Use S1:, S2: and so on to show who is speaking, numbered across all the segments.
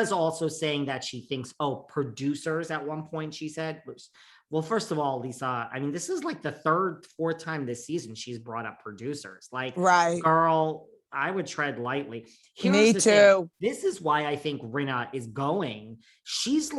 S1: is also saying that she thinks, producers at one point, she said, well, first of all, Lisa, I mean, this is like the third, fourth time this season she's brought up producers. Like,
S2: right.
S1: girl, I would tread lightly.
S2: Me too.
S1: This is why I think Rinna is going. She's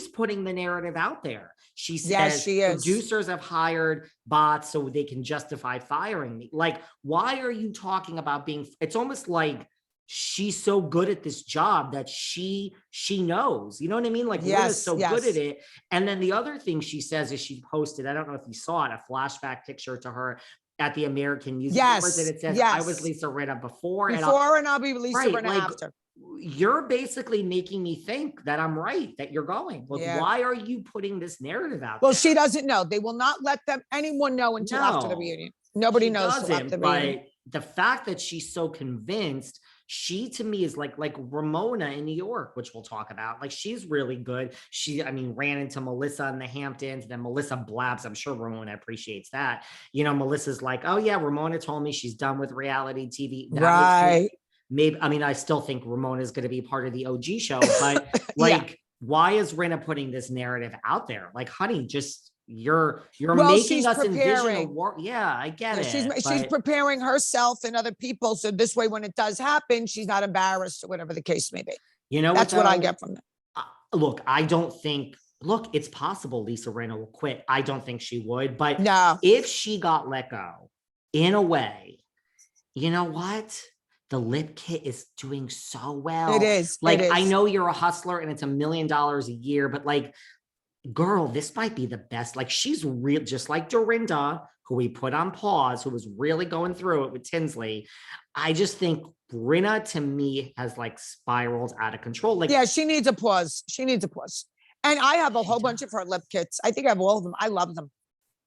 S1: putting the narrative out there. She says,
S2: yes, she is.
S1: Producers have hired bots so they can justify firing me. Like, why are you talking about it's almost like she's so good at this job that she knows, you know what I mean? Like, Rinna's so good at it. And then the other thing she says is she posted, I don't know if you saw it, a flashback picture to her at the American Music Awards, and it says, I was Lisa Rinna before and I'll be Lisa Rinna after. You're basically making me think that I'm right, that you're going. Well, why are you putting this narrative out there?
S2: She doesn't know. They will not let anyone know until after the reunion. Nobody knows till after the reunion.
S1: But the fact that she's so convinced, she to me is like Ramona in New York, which we'll talk about. Like, she's really good. Ran into Melissa in the Hamptons, then Melissa blabs. I'm sure Ramona appreciates that. You know, Melissa's like, oh yeah, Ramona told me she's done with reality TV.
S2: Right.
S1: Maybe, I mean, I still think Ramona is going to be part of the OG show, but why is Rinna putting this narrative out there? Like, honey, you're making us envision a war. Yeah, I get it.
S2: She's preparing herself and other people. So this way, when it does happen, she's not embarrassed or whatever the case may be.
S1: You know,
S2: that's what I get from that.
S1: Look, it's possible Lisa Rinna will quit. I don't think she would, but if she got let go in a way, you know what? The lip kit is doing so well.
S2: It is.
S1: I know you're a hustler and it's $1 million a year, but girl, this might be the best. Like, she's real, just like Dorinda, who we put on pause, who was really going through it with Tinsley. I just think Rinna, to me, has spiraled out of control.
S2: She needs a pause. And I have a whole bunch of her lip kits. I think I have all of them. I love them.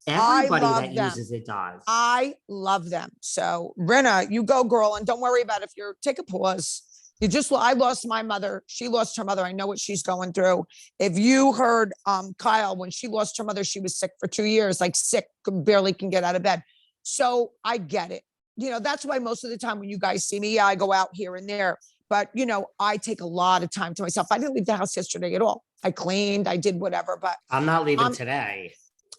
S1: Everybody uses it does.
S2: I love them. So Rinna, you go, girl, and don't worry about take a pause. I lost my mother. She lost her mother. I know what she's going through. If you heard Kyle, when she lost her mother, she was sick for 2 years, sick, barely can get out of bed. So I get it. You know, that's why most of the time when you guys see me, I go out here and there. But, you know, I take a lot of time to myself. I didn't leave the house yesterday at all. I cleaned, I did whatever, but
S1: I'm not leaving today.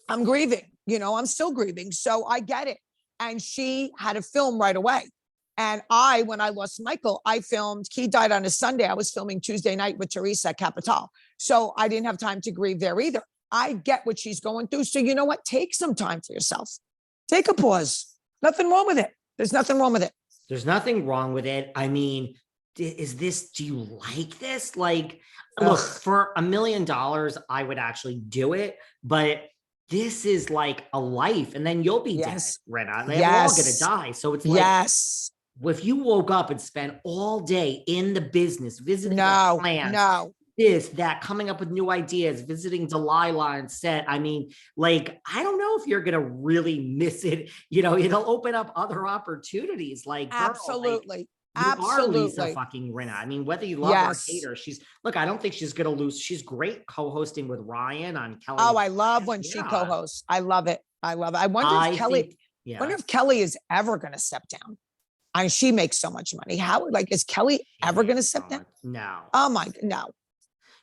S2: I'm grieving, you know, I'm still grieving. So I get it. And she had to film right away. And when I lost Michael, I filmed, he died on a Sunday. I was filming Tuesday night with Teresa at Capital. So I didn't have time to grieve there either. I get what she's going through. So you know what? Take some time for yourself. Take a pause. Nothing wrong with it. There's nothing wrong with it.
S1: There's nothing wrong with it. I mean, do you like this? Look, for $1 million, I would actually do it, but this is like a life, and then you'll be dead, Rinna. They're all going to die. So it's if you woke up and spent all day in the business, visiting the plants, this, that, coming up with new ideas, visiting Delilah and set. I mean, I don't know if you're going to really miss it. You know, it'll open up other opportunities.
S2: Absolutely.
S1: You are Lisa fucking Rinna. I mean, whether you love her or hate her, I don't think she's going to lose. She's great co-hosting with Ryan on Kelly.
S2: Oh, I love when she co-hosts. I love it. I wonder if Kelly is ever going to step down. She makes so much money. Is Kelly ever going to step down?
S1: No.
S2: Oh my, no.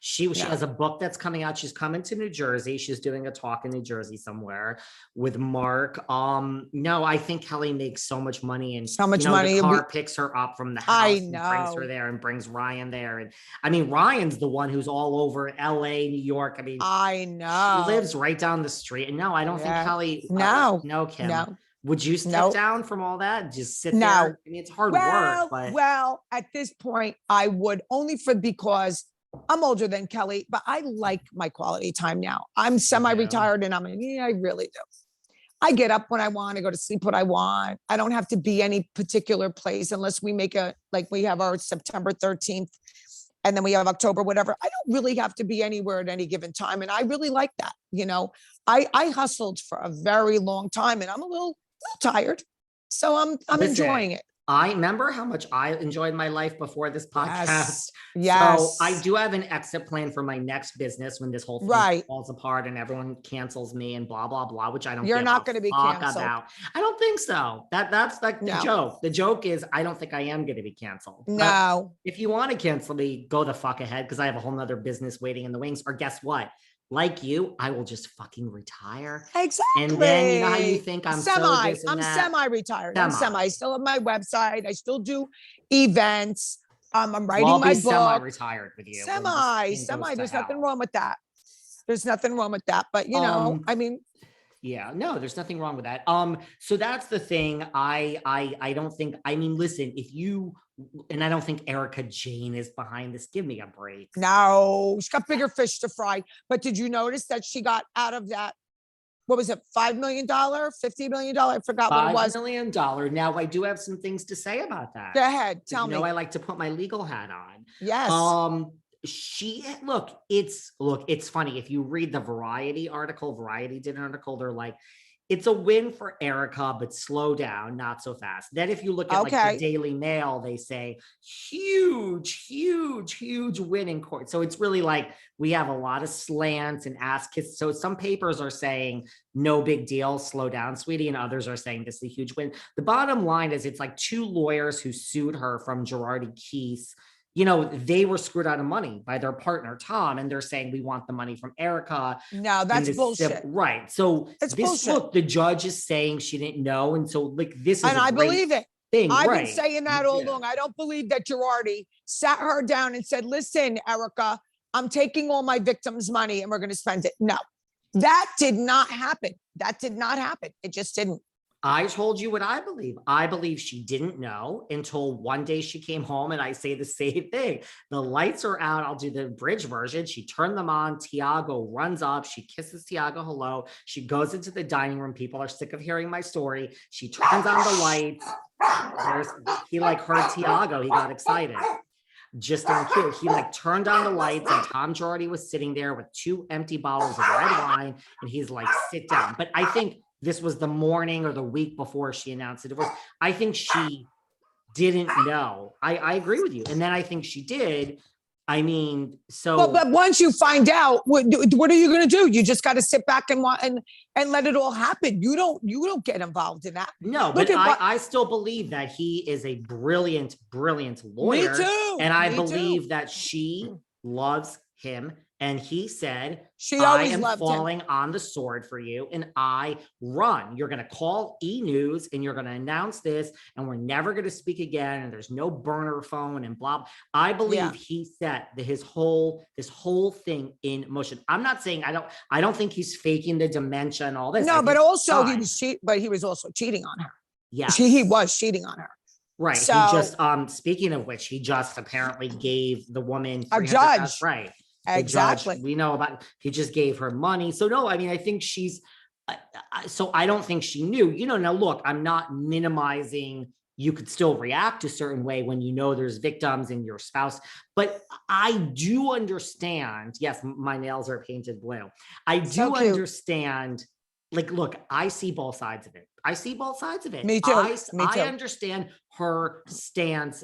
S1: She has a book that's coming out. She's coming to New Jersey. She's doing a talk in New Jersey somewhere with Mark. No, I think Kelly makes so much money, and the car picks her up from the house and brings her there and brings Ryan there. And I mean, Ryan's the one who's all over LA, New York. I mean,
S2: I know.
S1: She lives right down the street. And no, I don't think Kelly. No, Kim.
S2: No.
S1: Would you step down from all that? Just sit there? I mean, it's hard work. But
S2: at this point, I would only because I'm older than Kelly, but I like my quality time now. I'm semi-retired and I really do. I get up when I want, I go to sleep when I want. I don't have to be any particular place unless we make we have our September 13th and then we have October, whatever. I don't really have to be anywhere at any given time. And I really like that. You know, I hustled for a very long time and I'm a little tired. So I'm enjoying it.
S1: I remember how much I enjoyed my life before this podcast. So I
S2: Yes.
S1: do have an exit plan for my next business when this whole thing
S2: Right.
S1: falls apart and everyone cancels me and blah blah blah, which I don't
S2: You're
S1: give a
S2: not going to be
S1: fuck
S2: canceled.
S1: about. I don't think so. That's like the
S2: No.
S1: joke. The joke is I don't think I am going to be canceled. But
S2: No.
S1: if you want to cancel me, go the fuck ahead because I have a whole nother business waiting in the wings. Or guess what? Like you, I will just fucking retire.
S2: Exactly.
S1: And then you know how you think I'm so this and
S2: I'm
S1: that.
S2: semi-retired. I'm semi. I still have my website. I still do events. I'm
S1: Well,
S2: writing
S1: I'll
S2: my
S1: be
S2: book.
S1: semi-retired with you. when this
S2: Semi.
S1: thing goes to
S2: There's nothing
S1: hell.
S2: wrong with that. There's nothing wrong with that. But you know, I mean,
S1: Yeah, no, there's nothing wrong with that. So that's the thing. I don't think, I mean, listen, if you, and I don't think Erika Jayne is behind this. Give me a break.
S2: no, she's got bigger fish to fry. But did you notice that she got out of that? What was it? $5 million, $50 million? I forgot what it was.
S1: $5 million. Now I do have some things to say about that.
S2: Go ahead.
S1: 'Cause
S2: Tell
S1: you know,
S2: me.
S1: I like to put my legal hat on.
S2: Yes.
S1: She it's funny. If you read the Variety did an article, they're like, it's a win for Erika, but slow down, not so fast. Then if you look at like
S2: Okay.
S1: the Daily Mail, they say huge win in court. So it's really like we have a lot of slants and ass kiss. So some papers are saying no big deal, slow down, sweetie, and others are saying this is a huge win. The bottom line is it's like two lawyers who sued her from Girardi Keese. You know, they were screwed out of money by their partner, Tom, and they're saying, we want the money from Erika.
S2: No, that's bullshit.
S1: Right. So
S2: It's
S1: this,
S2: bullshit.
S1: look, the judge is saying she didn't know. And so like, this is
S2: And I believe it.
S1: thing.
S2: I've
S1: right.
S2: been saying that all along. I don't believe that Girardi sat her down and said, listen, Erika, I'm taking all my victims' money and we're going to spend it. No, that did not happen. That did not happen. It just didn't.
S1: I told you what I believe. I believe she didn't know until one day she came home, and I say the same thing. The lights are out. I'll do the bridge version. She turned them on. Tiago runs up. She kisses Tiago hello. She goes into the dining room. People are sick of hearing my story. She turns on the lights. He like heard Tiago. He got excited. Just on cue, he like turned on the lights, and Tom Girardi was sitting there with 2 empty bottles of red wine, and he's like, sit down. But I think this was the morning or the week before she announced the divorce. I think she didn't know. I agree with you. And then I think she did. I mean, so.
S2: But once you find out, what are you going to do? You just got to sit back and let it all happen. You don't get involved in that.
S1: No, but I still believe that he is a brilliant lawyer.
S2: Me too.
S1: And I believe that she loves him. And he said,
S2: she always
S1: I am
S2: loved
S1: falling
S2: him.
S1: on the sword for you, and I run. You're going to call E! News, and you're going to announce this, and we're never going to speak again, and there's no burner phone and blah. I believe he set this whole thing in motion. I'm not saying I don't think he's faking the dementia and all this.
S2: No, but also he was also cheating on her.
S1: Yeah,
S2: he was cheating on her.
S1: Right.
S2: So,
S1: he just speaking of which, he just apparently gave the woman
S2: a judge.
S1: Right.
S2: Exactly.
S1: Judge, we know about, he just gave her money. So no, I mean, I think she's, so I don't think she knew, you know, now look, I'm not minimizing, you could still react a certain way when you know there's victims and your spouse, but I do understand, yes, my nails are painted blue. I do understand, like, look, I see both sides of it.
S2: Me too.
S1: I understand her stance